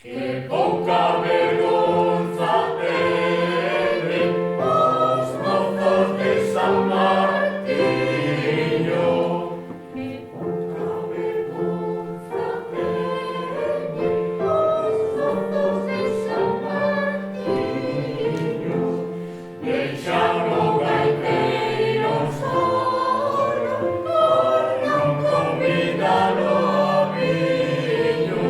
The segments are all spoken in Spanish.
Qué poca vergüenza tienen los mozos de San Martiño. Qué poca vergüenza tienen los mozos de San Martiño. Echando gaiteros solo por non convidalo a viño,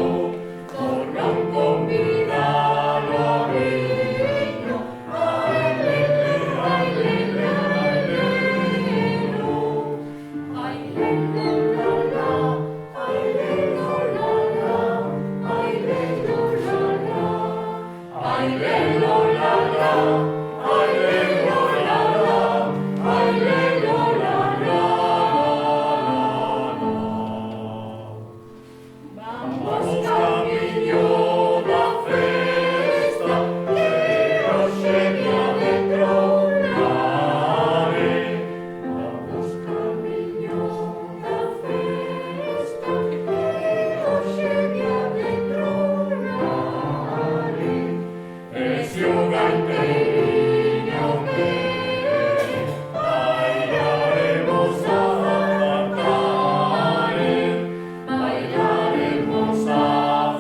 por non convidalo a viño. Ai lele, ai lele, ai lelo. Ai lelo la la, ai lelo la la, ai lelo la la, ai lelo la la. Ai lelo la la, ai lelo la la. Vamos camiño da festa, que hoxe día de tronare. Vamos camiño da festa, que hoxe día de tronare. E se o gaiteiriño vem, bailaremos a fartare, bailaremos a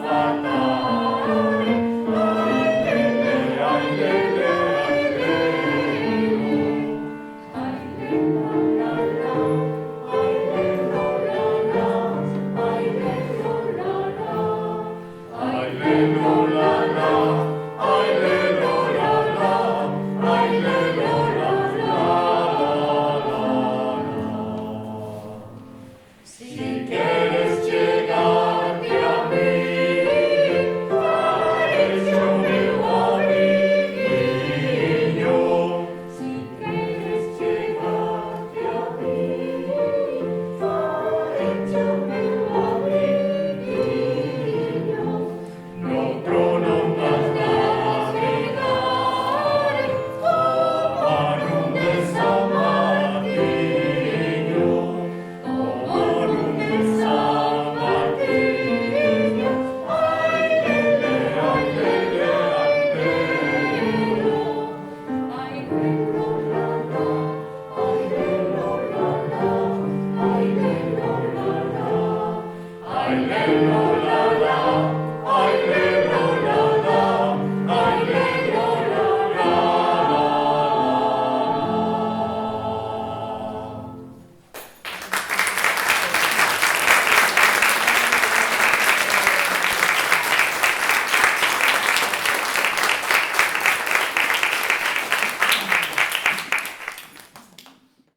fartare. Ai lele, ai lele, ai lelo. Ai lelo la la, ai lelo la la, ai lelo la la, ai lelo la la, ai lelo la la, ai lelo la la. Si quieres llegarte a mí, farecho meu amiguinho. Si quieres llegarte a mí, farecho meu amiguinho. Noutro non vas navegar, como nun de San Martiño, como nun de San Martiño. Ai lele, ai lele, ai lelo. Ai lelo la la, ai lelo la la, ai lelo la la, ai lelo la